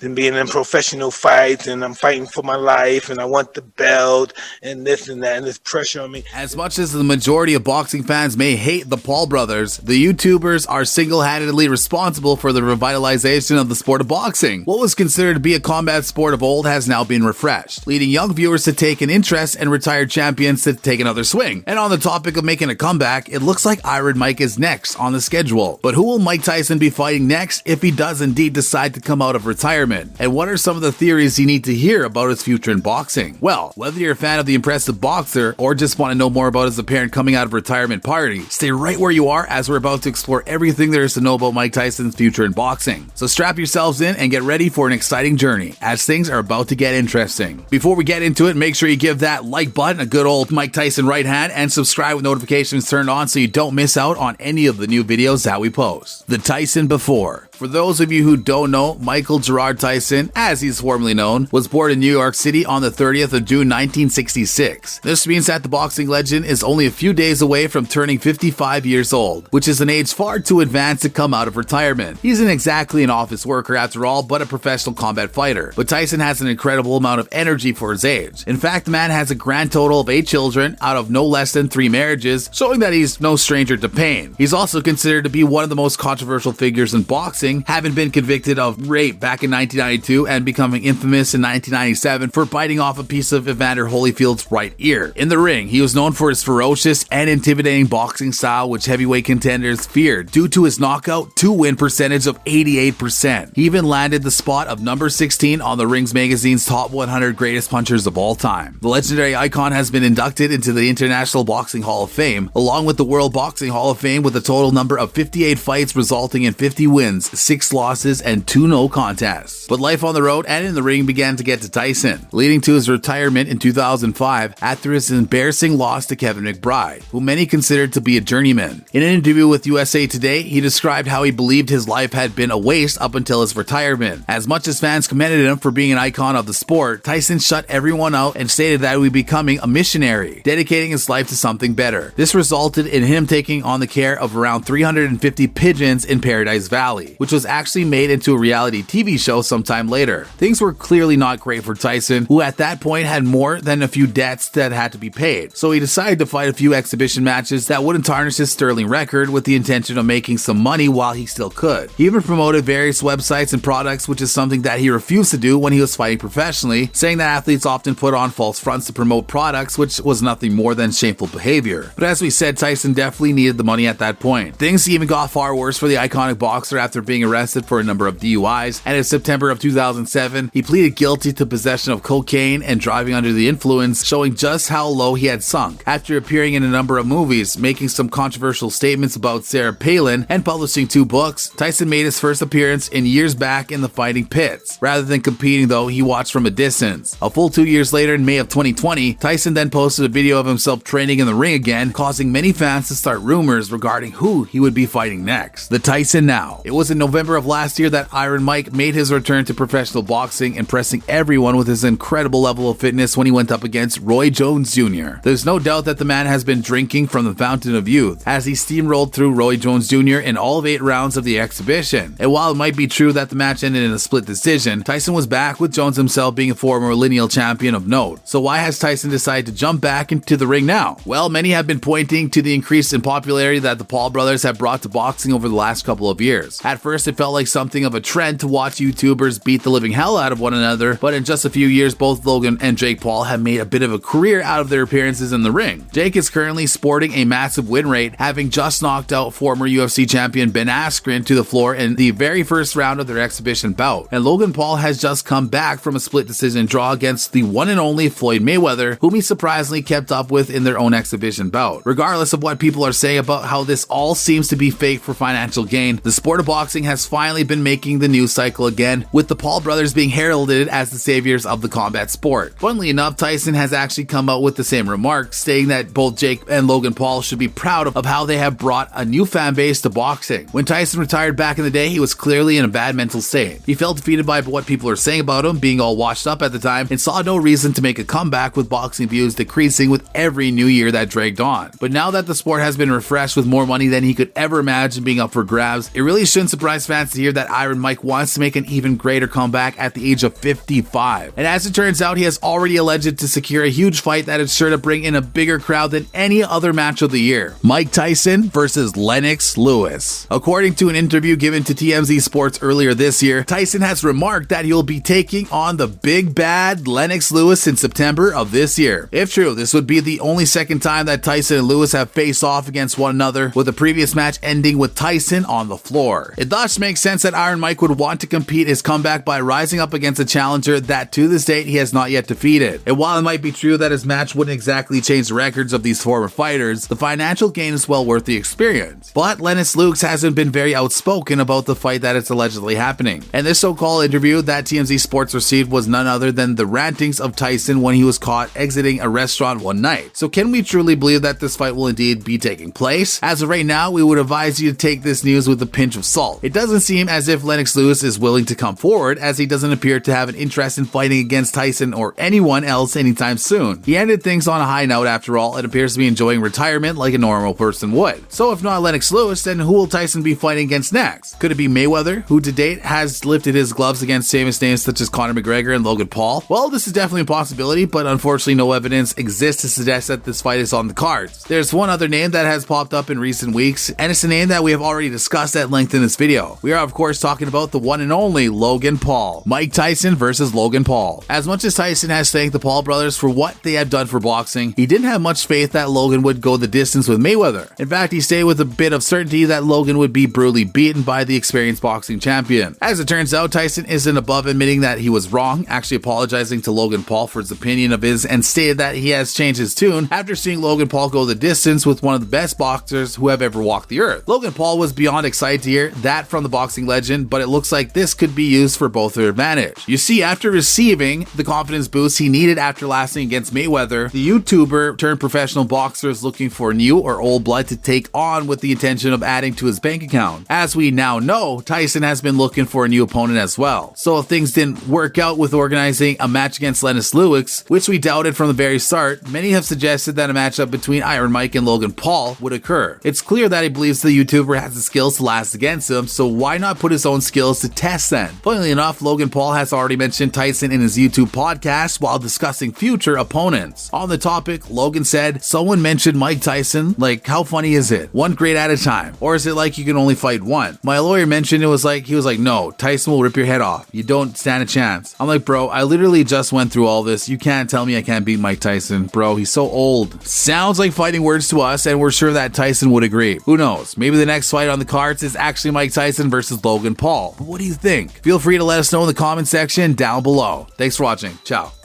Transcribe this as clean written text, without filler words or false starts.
and being in professional fights, and I'm fighting for my life, and I want the belt, and this and that, and this pressure on me. As much as the majority of boxing fans may hate the Paul brothers, the YouTubers are single-handedly responsible for the revitalization of the sport of boxing. What was considered to be a combat sport of old has now been refreshed, leading young viewers to take an interest and retired champions to take another swing. And on the topic of making a comeback, it looks like Iron Mike is next on the schedule. But who will Mike Tyson be fighting next if he does indeed decide to come out of retirement? And what are some of the theories you need to hear about his future in boxing? Well, whether you're a fan of the impressive boxer or just want to know more about his apparent coming out of retirement party, stay right where you are as we're about to explore everything there is to know about Mike Tyson's future in boxing. So strap yourselves in and get ready for an exciting journey as things are about to get interesting. Before we get into it, make sure you give that like button a good old Mike Tyson right hand and subscribe with notifications turned on so you don't miss out on any of the new videos that we post. The Tyson before. For those of you who don't know, Michael Gerard Tyson, as he's formerly known, was born in New York City on the 30th of June 1966. This means that the boxing legend is only a few days away from turning 55 years old, which is an age far too advanced to come out of retirement. He isn't exactly an office worker after all, but a professional combat fighter. But Tyson has an incredible amount of energy for his age. In fact, the man has a grand total of 8 children out of no less than 3 marriages, showing that he's no stranger to pain. He's also considered to be one of the most controversial figures in boxing, having been convicted of rape back in 1992 and becoming infamous in 1997 for biting off a piece of Evander Holyfield's right ear. In the ring, he was known for his ferocious and intimidating boxing style, which heavyweight contenders feared due to his knockout to win percentage of 88%. He even landed the spot of number 16 on the Rings magazine's top 100 greatest punchers of all time. The legendary icon has been inducted into the International Boxing Hall of Fame, along with the World Boxing Hall of Fame, with a total number of 58 fights resulting in 50 wins, 6 losses, and 2 no contests. But life on the road and in the ring began to get to Tyson, leading to his retirement in 2005 after his embarrassing loss to Kevin McBride, who many considered to be a journeyman. In an interview with USA Today, he described how he believed his life had been a waste up until his retirement. As much as fans commended him for being an icon of the sport, Tyson shut everyone out and stated that he would be becoming a missionary, dedicating his life to something better. This resulted in him taking on the care of around 350 pigeons in Paradise Valley, which was actually made into a reality TV show sometime later. Things were clearly not great for Tyson, who at that point had more than a few debts that had to be paid. So he decided to fight a few exhibition matches that wouldn't tarnish his sterling record, with the intention of making some money while he still could. He even promoted various websites and products, which is something that he refused to do when he was fighting professionally, saying that athletes often put on false fronts to promote products, which was nothing more than shameful behavior. But as we said, Tyson definitely needed the money at that point. Things even got far worse for the iconic boxer after being arrested for a number of DUIs, and in September of 2007, he pleaded guilty to possession of cocaine and driving under the influence, showing just how low he had sunk. After appearing in a number of movies, making some controversial statements about Sarah Palin, and publishing 2 books, Tyson made his first appearance in years back in the fighting pits. Rather than competing though, he watched from a distance. A full 2 years later, in May of 2020, Tyson then posted a video of himself training in the ring again, causing many fans to start rumors regarding who he would be fighting next. The Tyson now. It was in November of last year that Iron Mike made his return to professional boxing, impressing everyone with his incredible level of fitness when he went up against Roy Jones Jr. There's no doubt that the man has been drinking from the fountain of youth, as he steamrolled through Roy Jones Jr. in all of 8 rounds of the exhibition. And while it might be true that the match ended in a split decision, Tyson was back, with Jones himself being a former lineal champion of note. So why has Tyson decided to jump back into the ring now? Well, many have been pointing to the increase in popularity that the Paul brothers have brought to boxing over the last couple of years. At first, it felt like something of a trend to watch YouTubers beat the living hell out of one another, but in just a few years, both Logan and Jake Paul have made a bit of a career out of their appearances in the ring. Jake is currently sporting a massive win rate, having just knocked out former UFC champion Ben Askren to the floor in the very first round of their exhibition bout, and Logan Paul has just come back from a split decision draw against the one and only Floyd Mayweather, whom he surprisingly kept up with in their own exhibition bout. Regardless of what people are saying about how this all seems to be fake for financial gain, the sport of boxing has finally been making the news cycle again, with the Paul brothers being heralded as the saviors of the combat sport. Funnily enough, Tyson has actually come out with the same remarks, stating that both Jake and Logan Paul should be proud of how they have brought a new fan base to boxing. When Tyson retired back in the day, he was clearly in a bad mental state. He felt defeated by what people are saying about him, being all washed up at the time, and saw no reason to make a comeback, with boxing views decreasing with every new year that dragged on. But now that the sport has been refreshed with more money than he could ever imagine being up for grabs, it really shouldn't surprise surprise fans to hear that Iron Mike wants to make an even greater comeback at the age of 55. And as it turns out, he has already alleged to secure a huge fight that is sure to bring in a bigger crowd than any other match of the year. Mike Tyson versus Lennox Lewis. According to an interview given to TMZ Sports earlier this year, Tyson has remarked that he'll be taking on the big bad Lennox Lewis in September of this year. If true, this would be the only second time that Tyson and Lewis have faced off against one another, with the previous match ending with Tyson on the floor. It thus makes sense that Iron Mike would want to compete his comeback by rising up against a challenger that to this date he has not yet defeated. And while it might be true that his match wouldn't exactly change the records of these former fighters, the financial gain is well worth the experience. But Lennox Lewis hasn't been very outspoken about the fight that is allegedly happening. And this so-called interview that TMZ Sports received was none other than the rantings of Tyson when he was caught exiting a restaurant one night. So can we truly believe that this fight will indeed be taking place? As of right now, we would advise you to take this news with a pinch of salt. It doesn't seem as if Lennox Lewis is willing to come forward, as he doesn't appear to have an interest in fighting against Tyson or anyone else anytime soon. He ended things on a high note after all, and appears to be enjoying retirement like a normal person would. So if not Lennox Lewis, then who will Tyson be fighting against next? Could it be Mayweather, who to date has lifted his gloves against famous names such as Conor McGregor and Logan Paul? Well, this is definitely a possibility, but unfortunately no evidence exists to suggest that this fight is on the cards. There's one other name that has popped up in recent weeks, and it's a name that we have already discussed at length in this video. We are of course talking about the one and only Logan Paul. Mike Tyson versus Logan Paul. As much as Tyson has thanked the Paul brothers for what they have done for boxing, he didn't have much faith that Logan would go the distance with Mayweather. In fact, he stayed with a bit of certainty that Logan would be brutally beaten by the experienced boxing champion. As it turns out, Tyson isn't above admitting that he was wrong, actually apologizing to Logan Paul for his opinion of his, and stated that he has changed his tune after seeing Logan Paul go the distance with one of the best boxers who have ever walked the earth. Logan Paul was beyond excited to hear that from the boxing legend, but it looks like this could be used for both their advantage. You see, after receiving the confidence boost he needed after lasting against Mayweather, the YouTuber turned professional boxer is looking for new or old blood to take on with the intention of adding to his bank account. As we now know, Tyson has been looking for a new opponent as well. So if things didn't work out with organizing a match against Lennox Lewis, which we doubted from the very start, many have suggested that a matchup between Iron Mike and Logan Paul would occur. It's clear that he believes the YouTuber has the skills to last against him, so why not put his own skills to test then? Funnily enough, Logan Paul has already mentioned Tyson in his YouTube podcast while discussing future opponents. On the topic, Logan said, "Someone mentioned Mike Tyson, like how funny is it? One grade at a time. Or is it like you can only fight one?" My lawyer mentioned he was like, no, Tyson will rip your head off. You don't stand a chance. I'm like, bro, I literally just went through all this. You can't tell me I can't beat Mike Tyson. Bro, he's so old. Sounds like fighting words to us, and we're sure that Tyson would agree. Who knows? Maybe the next fight on the cards is actually Mike Tyson versus Logan Paul. But what do you think? Feel free to let us know in the comment section down below. Thanks for watching. Ciao.